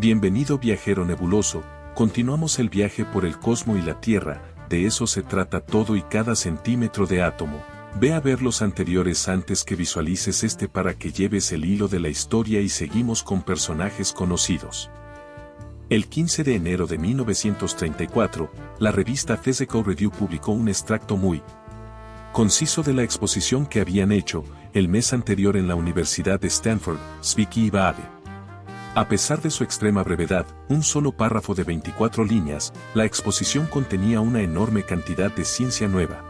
Bienvenido viajero nebuloso, continuamos el viaje por el cosmos y la Tierra, de eso se trata todo y cada centímetro de átomo. Ve a ver los anteriores antes que visualices este para que lleves el hilo de la historia y seguimos con personajes conocidos. El 15 de enero de 1934, la revista Physical Review publicó un extracto muy conciso de la exposición que habían hecho el mes anterior en la Universidad de Stanford, Zwicky y Baade. A pesar de su extrema brevedad, un solo párrafo de 24 líneas, la exposición contenía una enorme cantidad de ciencia nueva.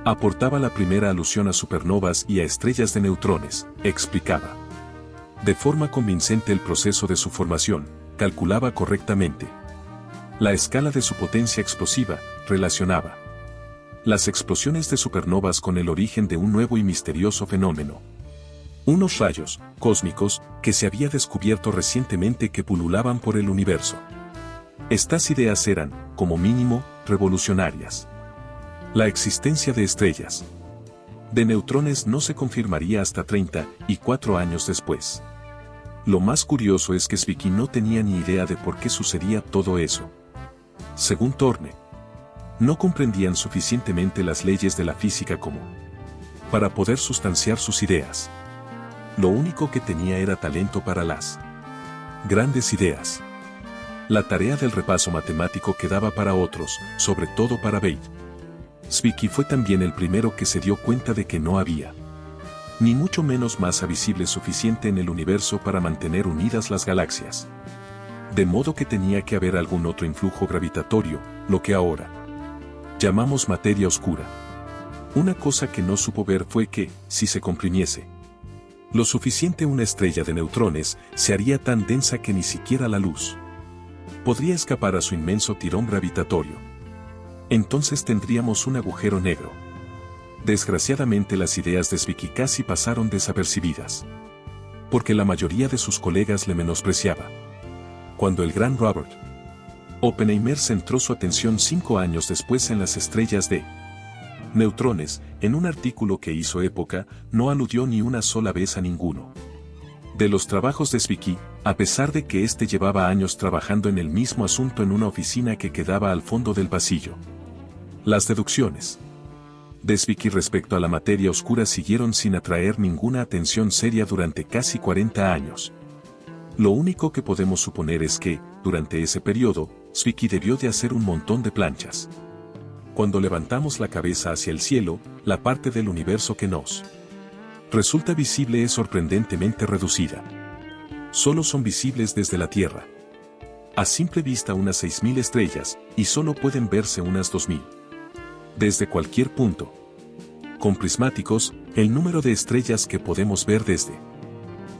Aportaba la primera alusión a supernovas y a estrellas de neutrones, explicaba de forma convincente el proceso de su formación, calculaba correctamente la escala de su potencia explosiva, relacionaba las explosiones de supernovas con el origen de un nuevo y misterioso fenómeno. Unos rayos cósmicos que se había descubierto recientemente que pululaban por el universo. Estas ideas eran, como mínimo, revolucionarias. La existencia de estrellas de neutrones no se confirmaría hasta 34 años después. Lo más curioso es que Zwicky no tenía ni idea de por qué sucedía todo eso. Según Thorne, no comprendían suficientemente las leyes de la física como para poder sustanciar sus ideas. Lo único que tenía era talento para las grandes ideas. La tarea del repaso matemático quedaba para otros, sobre todo para Bate. Zwicky fue también el primero que se dio cuenta de que no había ni mucho menos masa visible suficiente en el universo para mantener unidas las galaxias. De modo que tenía que haber algún otro influjo gravitatorio, lo que ahora llamamos materia oscura. Una cosa que no supo ver fue que, si se comprimiese lo suficiente una estrella de neutrones, se haría tan densa que ni siquiera la luz podría escapar a su inmenso tirón gravitatorio. Entonces tendríamos un agujero negro. Desgraciadamente las ideas de Zwicky casi pasaron desapercibidas, porque la mayoría de sus colegas le menospreciaba. Cuando el gran Robert Oppenheimer centró su atención 5 años después en las estrellas de neutrones, en un artículo que hizo época, no aludió ni una sola vez a ninguno de los trabajos de Zwicky, a pesar de que éste llevaba años trabajando en el mismo asunto en una oficina que quedaba al fondo del pasillo. Las deducciones de Zwicky respecto a la materia oscura siguieron sin atraer ninguna atención seria durante casi 40 años. Lo único que podemos suponer es que, durante ese periodo, Zwicky debió de hacer un montón de planchas. Cuando levantamos la cabeza hacia el cielo, la parte del universo que nos resulta visible es sorprendentemente reducida. Solo son visibles desde la Tierra. A simple vista unas 6.000 estrellas, y solo pueden verse unas 2.000. Desde cualquier punto. Con prismáticos, el número de estrellas que podemos ver desde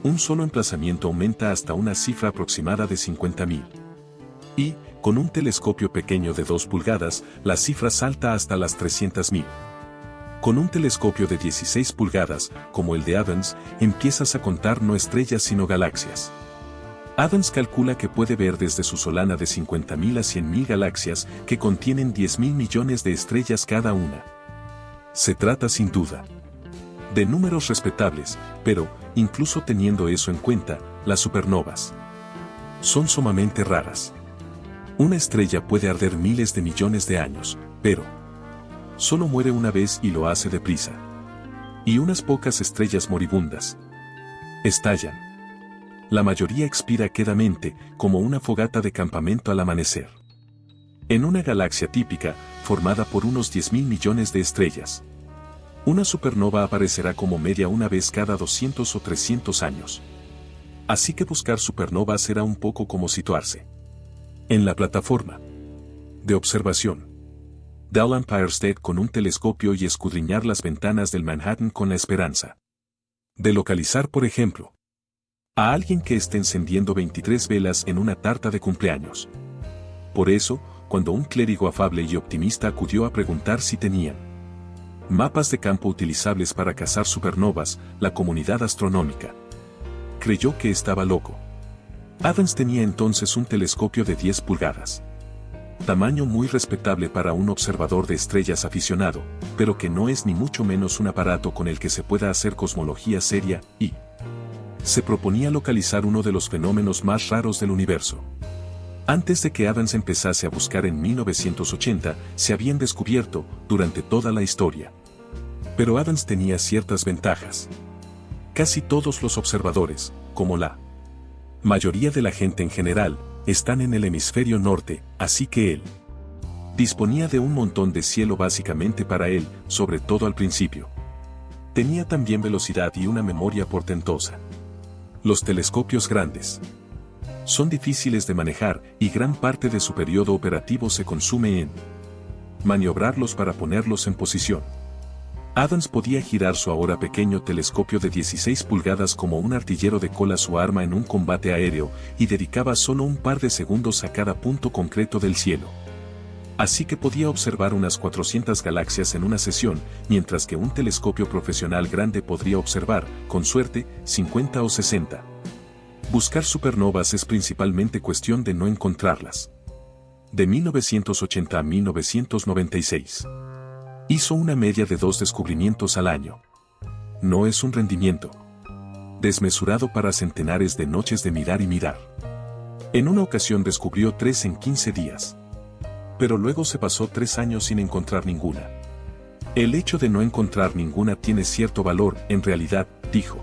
un solo emplazamiento aumenta hasta una cifra aproximada de 50.000. Y, con un telescopio pequeño de 2 pulgadas, la cifra salta hasta las 300.000. Con un telescopio de 16 pulgadas, como el de Adams, empiezas a contar no estrellas sino galaxias. Adams calcula que puede ver desde su solana de 50.000 a 100.000 galaxias que contienen 10.000 millones de estrellas cada una. Se trata sin duda de números respetables, pero, incluso teniendo eso en cuenta, las supernovas son sumamente raras. Una estrella puede arder miles de millones de años, pero solo muere una vez y lo hace deprisa. Y unas pocas estrellas moribundas estallan. La mayoría expira quedamente, como una fogata de campamento al amanecer. En una galaxia típica, formada por unos 10.000 millones de estrellas, una supernova aparecerá como media una vez cada 200 o 300 años. Así que buscar supernovas será un poco como situarse en la plataforma de observación del Empire State con un telescopio y escudriñar las ventanas del Manhattan con la esperanza de localizar, por ejemplo, a alguien que esté encendiendo 23 velas en una tarta de cumpleaños. Por eso, cuando un clérigo afable y optimista acudió a preguntar si tenían mapas de campo utilizables para cazar supernovas, la comunidad astronómica creyó que estaba loco. Adams tenía entonces un telescopio de 10 pulgadas. Tamaño muy respetable para un observador de estrellas aficionado, pero que no es ni mucho menos un aparato con el que se pueda hacer cosmología seria, y se proponía localizar uno de los fenómenos más raros del universo. Antes de que Adams empezase a buscar en 1980, se habían descubierto durante toda la historia. Pero Adams tenía ciertas ventajas. Casi todos los observadores, como la mayoría de la gente en general, están en el hemisferio norte, así que él disponía de un montón de cielo básicamente para él, sobre todo al principio. Tenía también velocidad y una memoria portentosa. Los telescopios grandes son difíciles de manejar y gran parte de su periodo operativo se consume en maniobrarlos para ponerlos en posición. Adams podía girar su ahora pequeño telescopio de 16 pulgadas como un artillero de cola su arma en un combate aéreo y dedicaba solo un par de segundos a cada punto concreto del cielo. Así que podía observar unas 400 galaxias en una sesión, mientras que un telescopio profesional grande podría observar, con suerte, 50 o 60. Buscar supernovas es principalmente cuestión de no encontrarlas. De 1980 a 1996. Hizo una media de 2 descubrimientos al año. No es un rendimiento desmesurado para centenares de noches de mirar y mirar. En una ocasión descubrió 3 en 15 días. Pero luego se pasó 3 años sin encontrar ninguna. El hecho de no encontrar ninguna tiene cierto valor, en realidad, dijo.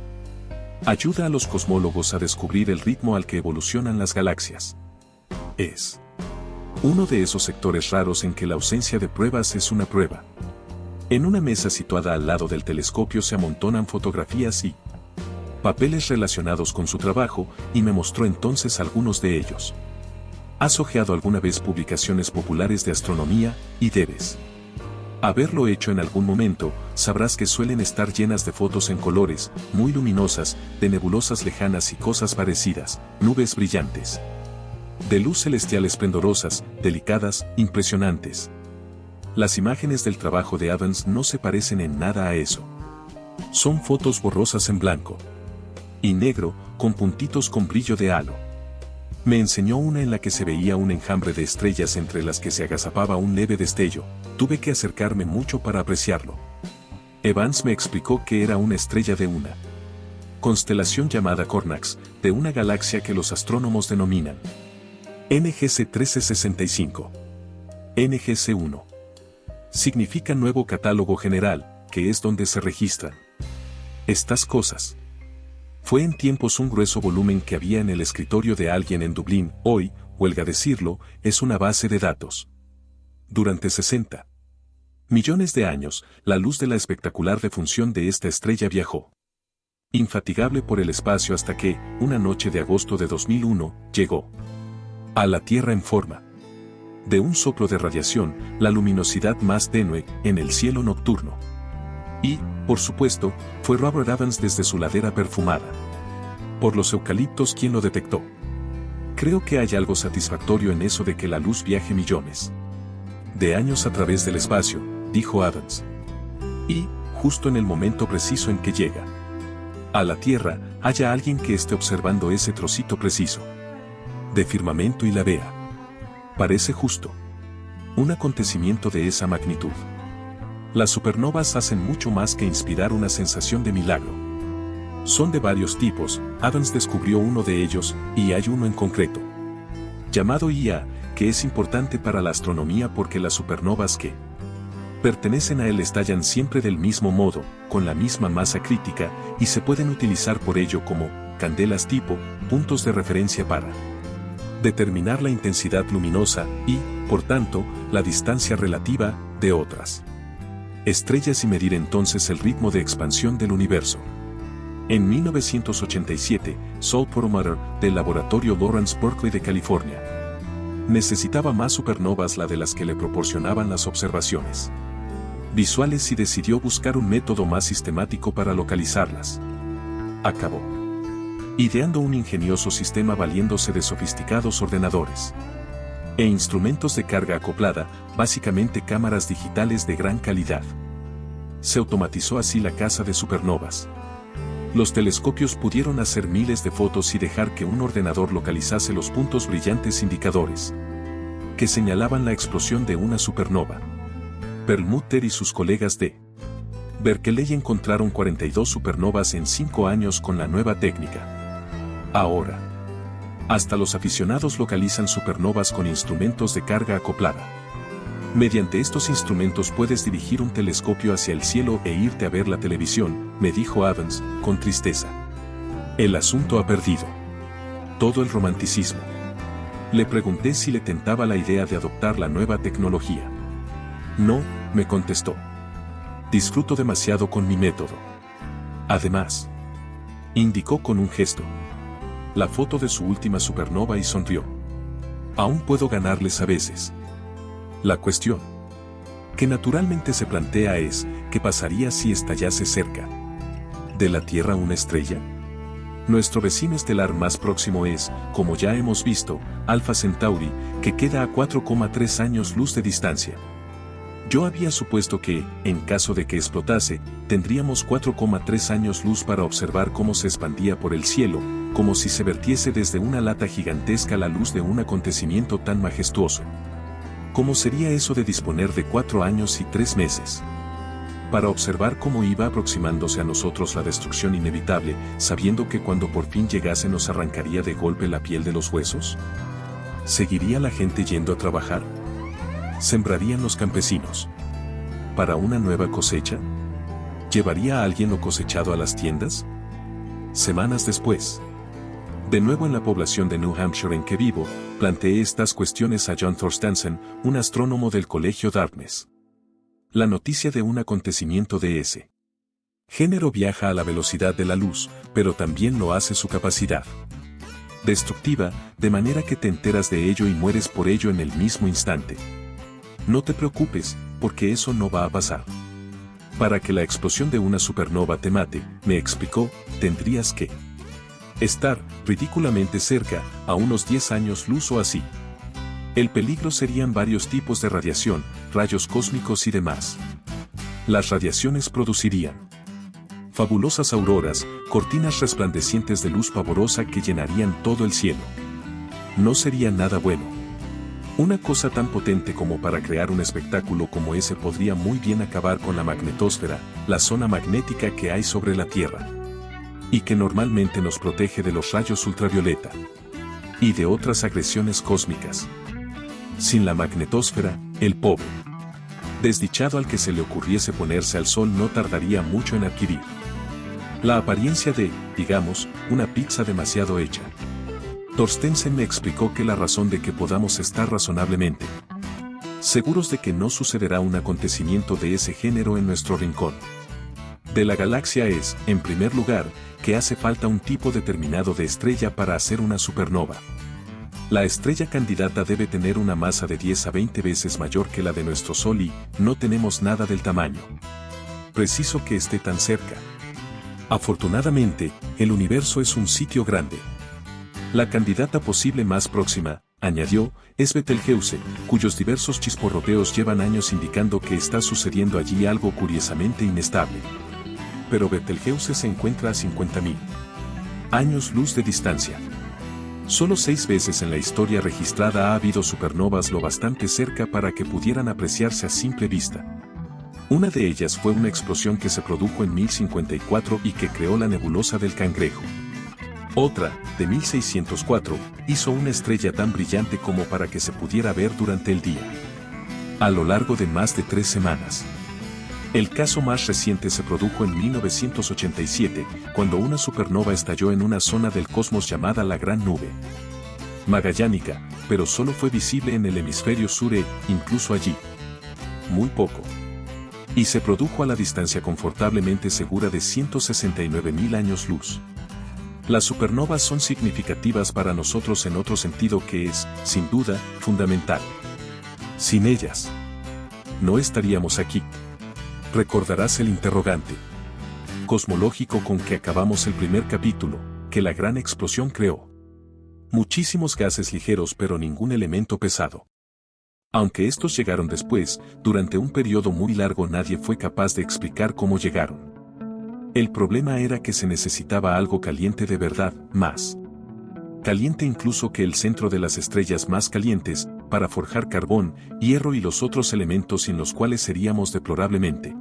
Ayuda a los cosmólogos a descubrir el ritmo al que evolucionan las galaxias. Es uno de esos sectores raros en que la ausencia de pruebas es una prueba. En una mesa situada al lado del telescopio se amontonan fotografías y papeles relacionados con su trabajo, y me mostró entonces algunos de ellos. ¿Has hojeado alguna vez publicaciones populares de astronomía? Y debes haberlo hecho en algún momento. Sabrás que suelen estar llenas de fotos en colores, muy luminosas, de nebulosas lejanas y cosas parecidas, nubes brillantes, de luz celestial esplendorosas, delicadas, impresionantes. Las imágenes del trabajo de Adams no se parecen en nada a eso. Son fotos borrosas en blanco y negro, con puntitos con brillo de halo. Me enseñó una en la que se veía un enjambre de estrellas entre las que se agazapaba un leve destello. Tuve que acercarme mucho para apreciarlo. Evans me explicó que era una estrella de una constelación llamada Cornax, de una galaxia que los astrónomos denominan NGC 1365. NGC 1 significa Nuevo Catálogo General, que es donde se registran estas cosas. Fue en tiempos un grueso volumen que había en el escritorio de alguien en Dublín. Hoy, huelga decirlo, es una base de datos. Durante 60 millones de años, la luz de la espectacular defunción de esta estrella viajó infatigable por el espacio hasta que, una noche de agosto de 2001, llegó a la Tierra en forma de un soplo de radiación, la luminosidad más tenue en el cielo nocturno. Y, por supuesto, fue Robert Adams desde su ladera perfumada por los eucaliptos quien lo detectó. Creo que hay algo satisfactorio en eso de que la luz viaje millones de años a través del espacio, dijo Adams. Y, justo en el momento preciso en que llega a la Tierra, haya alguien que esté observando ese trocito preciso de firmamento y la vea. Parece justo. Un acontecimiento de esa magnitud. Las supernovas hacen mucho más que inspirar una sensación de milagro. Son de varios tipos. Adams descubrió uno de ellos, y hay uno en concreto, llamado Ia, que es importante para la astronomía porque las supernovas que pertenecen a él estallan siempre del mismo modo, con la misma masa crítica, y se pueden utilizar por ello como candelas tipo, puntos de referencia para determinar la intensidad luminosa y, por tanto, la distancia relativa de otras estrellas y medir entonces el ritmo de expansión del universo. En 1987, Saul Perlmutter, del laboratorio Lawrence Berkeley de California, necesitaba más supernovas de las que le proporcionaban las observaciones visuales y decidió buscar un método más sistemático para localizarlas. Acabó ideando un ingenioso sistema valiéndose de sofisticados ordenadores e instrumentos de carga acoplada, básicamente cámaras digitales de gran calidad. Se automatizó así la caza de supernovas. Los telescopios pudieron hacer miles de fotos y dejar que un ordenador localizase los puntos brillantes indicadores que señalaban la explosión de una supernova. Perlmutter y sus colegas de Berkeley encontraron 42 supernovas en 5 años con la nueva técnica. Ahora, hasta los aficionados localizan supernovas con instrumentos de carga acoplada. Mediante estos instrumentos puedes dirigir un telescopio hacia el cielo e irte a ver la televisión, me dijo Evans, con tristeza. El asunto ha perdido todo el romanticismo. Le pregunté si le tentaba la idea de adoptar la nueva tecnología. No, me contestó. Disfruto demasiado con mi método. Además, indicó con un gesto la foto de su última supernova y sonrió. Aún puedo ganarles a veces. La cuestión que naturalmente se plantea es, ¿qué pasaría si estallase cerca de la Tierra una estrella? Nuestro vecino estelar más próximo es, como ya hemos visto, Alpha Centauri, que queda a 4,3 años luz de distancia. Yo había supuesto que, en caso de que explotase, tendríamos 4,3 años luz para observar cómo se expandía por el cielo, como si se vertiese desde una lata gigantesca la luz de un acontecimiento tan majestuoso. ¿Cómo sería eso de disponer de 4 años y 3 meses? Para observar cómo iba aproximándose a nosotros la destrucción inevitable, sabiendo que cuando por fin llegase nos arrancaría de golpe la piel de los huesos. ¿Seguiría la gente yendo a trabajar? ¿Sembrarían los campesinos para una nueva cosecha? ¿Llevaría a alguien lo cosechado a las tiendas? Semanas después, de nuevo en la población de New Hampshire en que vivo, planteé estas cuestiones a John Thorstensen, un astrónomo del colegio Dartmouth. La noticia de un acontecimiento de ese género viaja a la velocidad de la luz, pero también lo hace su capacidad destructiva, de manera que te enteras de ello y mueres por ello en el mismo instante. No te preocupes, porque eso no va a pasar. Para que la explosión de una supernova te mate, me explicó, tendrías que estar ridículamente cerca, a unos 10 años luz o así. El peligro serían varios tipos de radiación, rayos cósmicos y demás. Las radiaciones producirían fabulosas auroras, cortinas resplandecientes de luz pavorosa que llenarían todo el cielo. No sería nada bueno. Una cosa tan potente como para crear un espectáculo como ese podría muy bien acabar con la magnetosfera, la zona magnética que hay sobre la Tierra, y que normalmente nos protege de los rayos ultravioleta y de otras agresiones cósmicas. Sin la magnetosfera, el pobre desdichado al que se le ocurriese ponerse al sol no tardaría mucho en adquirir la apariencia de, digamos, una pizza demasiado hecha. Thorstensen me explicó que la razón de que podamos estar razonablemente seguros de que no sucederá un acontecimiento de ese género en nuestro rincón de la galaxia es, en primer lugar, que hace falta un tipo determinado de estrella para hacer una supernova. La estrella candidata debe tener una masa de 10 a 20 veces mayor que la de nuestro Sol y no tenemos nada del tamaño preciso que esté tan cerca. Afortunadamente, el universo es un sitio grande. La candidata posible más próxima, añadió, es Betelgeuse, cuyos diversos chisporroteos llevan años indicando que está sucediendo allí algo curiosamente inestable. Pero Betelgeuse se encuentra a 50.000 años luz de distancia. Solo 6 veces en la historia registrada ha habido supernovas lo bastante cerca para que pudieran apreciarse a simple vista. Una de ellas fue una explosión que se produjo en 1054 y que creó la nebulosa del Cangrejo. Otra, de 1604, hizo una estrella tan brillante como para que se pudiera ver durante el día, a lo largo de más de 3 semanas. El caso más reciente se produjo en 1987, cuando una supernova estalló en una zona del cosmos llamada la Gran Nube Magallánica, pero solo fue visible en el hemisferio sur e, incluso allí, muy poco. Y se produjo a la distancia confortablemente segura de 169.000 años luz. Las supernovas son significativas para nosotros en otro sentido que es, sin duda, fundamental. Sin ellas, no estaríamos aquí. Recordarás el interrogante cosmológico con que acabamos el primer capítulo, que la gran explosión creó muchísimos gases ligeros pero ningún elemento pesado. Aunque estos llegaron después, durante un periodo muy largo nadie fue capaz de explicar cómo llegaron. El problema era que se necesitaba algo caliente de verdad, más caliente incluso que el centro de las estrellas más calientes, para forjar carbón, hierro y los otros elementos sin los cuales seríamos deplorablemente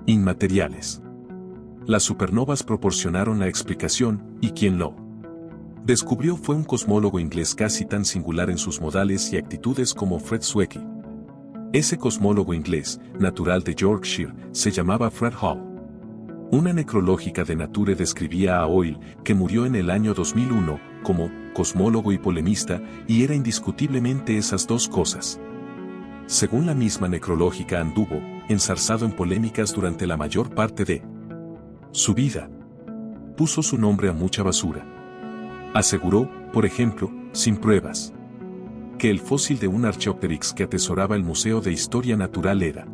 Inmateriales. Las supernovas proporcionaron la explicación, y quien lo descubrió fue un cosmólogo inglés casi tan singular en sus modales y actitudes como Fred Zwicky. Ese cosmólogo inglés, natural de Yorkshire, se llamaba Fred Hall. Una necrológica de Nature describía a Hoyle, que murió en el año 2001, como cosmólogo y polemista, y era indiscutiblemente esas dos cosas. Según la misma necrológica, anduvo enzarzado en polémicas durante la mayor parte de su vida. Puso su nombre a mucha basura. Aseguró, por ejemplo, sin pruebas, que el fósil de un Archaeopteryx que atesoraba el Museo de Historia Natural era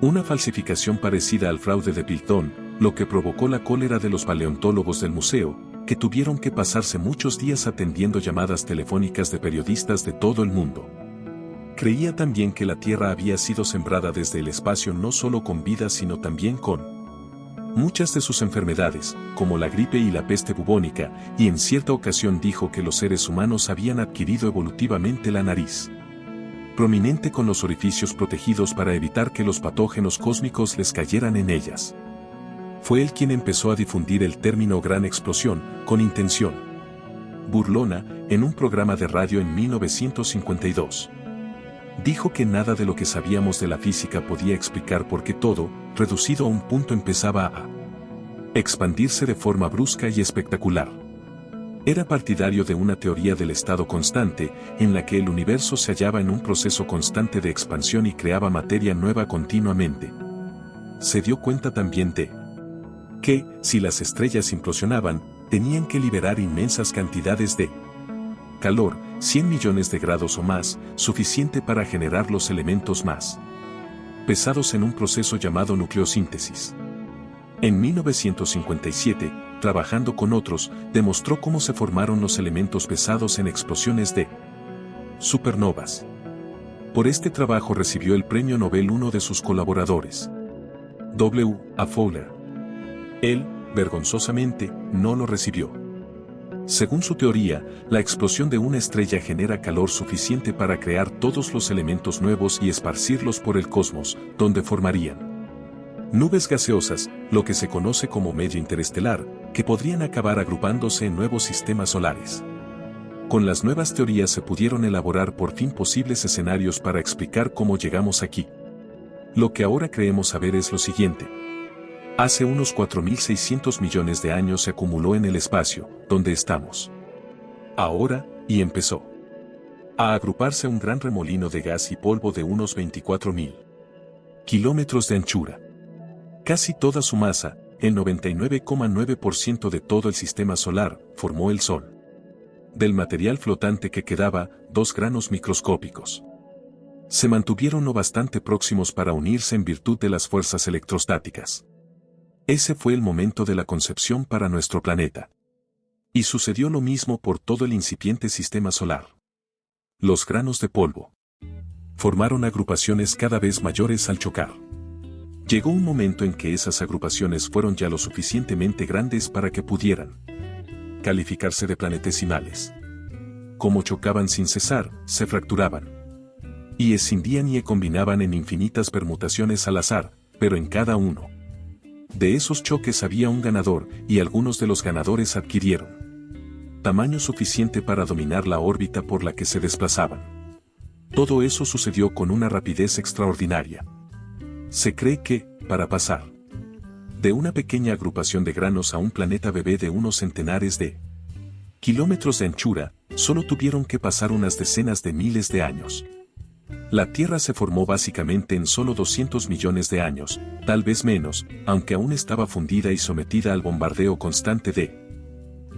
una falsificación parecida al fraude de Piltdown, lo que provocó la cólera de los paleontólogos del museo, que tuvieron que pasarse muchos días atendiendo llamadas telefónicas de periodistas de todo el mundo. Creía también que la Tierra había sido sembrada desde el espacio no solo con vida sino también con muchas de sus enfermedades, como la gripe y la peste bubónica, y en cierta ocasión dijo que los seres humanos habían adquirido evolutivamente la nariz prominente con los orificios protegidos para evitar que los patógenos cósmicos les cayeran en ellas. Fue él quien empezó a difundir el término gran explosión, con intención burlona, en un programa de radio en 1952. Dijo que nada de lo que sabíamos de la física podía explicar por qué todo, reducido a un punto, empezaba a expandirse de forma brusca y espectacular. Era partidario de una teoría del estado constante, en la que el universo se hallaba en un proceso constante de expansión y creaba materia nueva continuamente. Se dio cuenta también de que, si las estrellas implosionaban, tenían que liberar inmensas cantidades de calor, 100 millones de grados o más, suficiente para generar los elementos más pesados en un proceso llamado nucleosíntesis. En 1957, trabajando con otros, demostró cómo se formaron los elementos pesados en explosiones de supernovas. Por este trabajo recibió el premio Nobel uno de sus colaboradores, W. A. Fowler. Él, vergonzosamente, no lo recibió. Según su teoría, la explosión de una estrella genera calor suficiente para crear todos los elementos nuevos y esparcirlos por el cosmos, donde formarían nubes gaseosas, lo que se conoce como medio interestelar, que podrían acabar agrupándose en nuevos sistemas solares. Con las nuevas teorías se pudieron elaborar por fin posibles escenarios para explicar cómo llegamos aquí. Lo que ahora creemos saber es lo siguiente. Hace unos 4.600 millones de años se acumuló en el espacio, donde estamos ahora, y empezó a agruparse un gran remolino de gas y polvo de unos 24.000 kilómetros de anchura. Casi toda su masa, el 99,9% de todo el sistema solar, formó el Sol. Del material flotante que quedaba, 2 granos microscópicos se mantuvieron lo bastante próximos para unirse en virtud de las fuerzas electrostáticas. Ese fue el momento de la concepción para nuestro planeta. Y sucedió lo mismo por todo el incipiente sistema solar. Los granos de polvo formaron agrupaciones cada vez mayores al chocar. Llegó un momento en que esas agrupaciones fueron ya lo suficientemente grandes para que pudieran calificarse de planetesimales. Como chocaban sin cesar, se fracturaban y escindían y combinaban en infinitas permutaciones al azar, pero en cada uno de esos choques había un ganador, y algunos de los ganadores adquirieron tamaño suficiente para dominar la órbita por la que se desplazaban. Todo eso sucedió con una rapidez extraordinaria. Se cree que, para pasar de una pequeña agrupación de granos a un planeta bebé de unos centenares de kilómetros de anchura, solo tuvieron que pasar unas decenas de miles de años. La Tierra se formó básicamente en solo 200 millones de años, tal vez menos, aunque aún estaba fundida y sometida al bombardeo constante de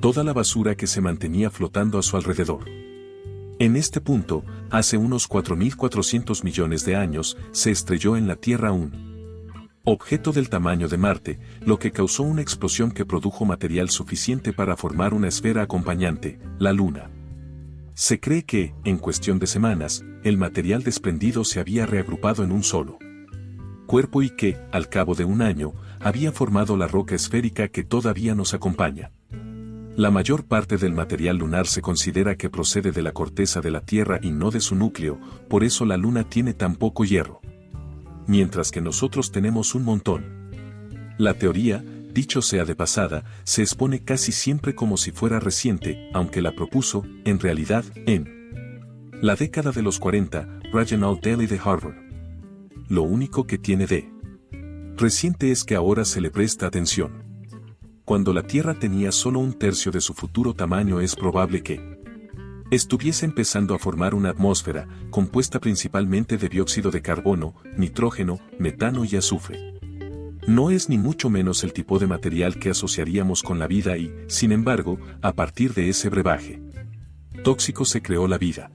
toda la basura que se mantenía flotando a su alrededor. En este punto, hace unos 4.400 millones de años, se estrelló en la Tierra un objeto del tamaño de Marte, lo que causó una explosión que produjo material suficiente para formar una esfera acompañante, la Luna. Se cree que, en cuestión de semanas, el material desprendido se había reagrupado en un solo cuerpo y que, al cabo de un año, había formado la roca esférica que todavía nos acompaña. La mayor parte del material lunar se considera que procede de la corteza de la Tierra y no de su núcleo, por eso la Luna tiene tan poco hierro. Mientras que nosotros tenemos un montón. La teoría, dicho sea de pasada, se expone casi siempre como si fuera reciente, aunque la propuso, en realidad, en la década de los 40, Reginald Daly de Harvard. Lo único que tiene de reciente es que ahora se le presta atención. Cuando la Tierra tenía solo un tercio de su futuro tamaño, es probable que estuviese empezando a formar una atmósfera, compuesta principalmente de dióxido de carbono, nitrógeno, metano y azufre. No es ni mucho menos el tipo de material que asociaríamos con la vida y, sin embargo, a partir de ese brebaje tóxico se creó la vida.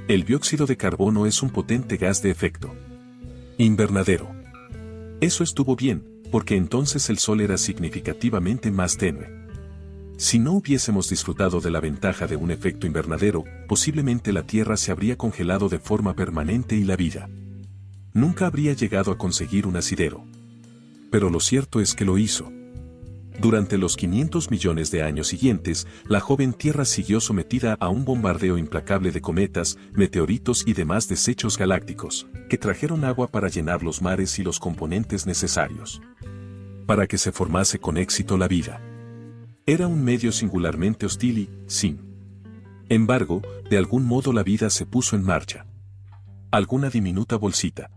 El dióxido de carbono es un potente gas de efecto invernadero. Eso estuvo bien, porque entonces el Sol era significativamente más tenue. Si no hubiésemos disfrutado de la ventaja de un efecto invernadero, posiblemente la Tierra se habría congelado de forma permanente y la vida nunca habría llegado a conseguir un asidero. Pero lo cierto es que lo hizo. Durante los 500 millones de años siguientes, la joven Tierra siguió sometida a un bombardeo implacable de cometas, meteoritos y demás desechos galácticos, que trajeron agua para llenar los mares y los componentes necesarios para que se formase con éxito la vida. Era un medio singularmente hostil y, sin embargo, de algún modo la vida se puso en marcha. Alguna diminuta bolsita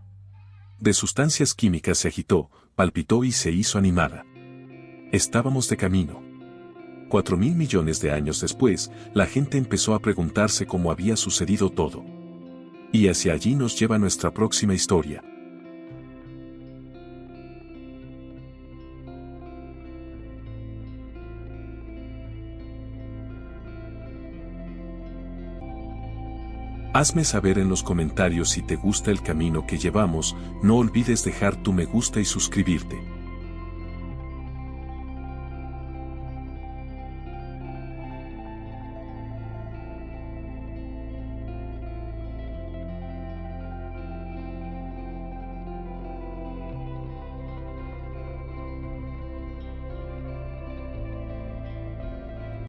de sustancias químicas se agitó, palpitó y se hizo animada. Estábamos de camino. 4.000 millones de años después, la gente empezó a preguntarse cómo había sucedido todo. Y hacia allí nos lleva nuestra próxima historia. Hazme saber en los comentarios si te gusta el camino que llevamos, no olvides dejar tu me gusta y suscribirte.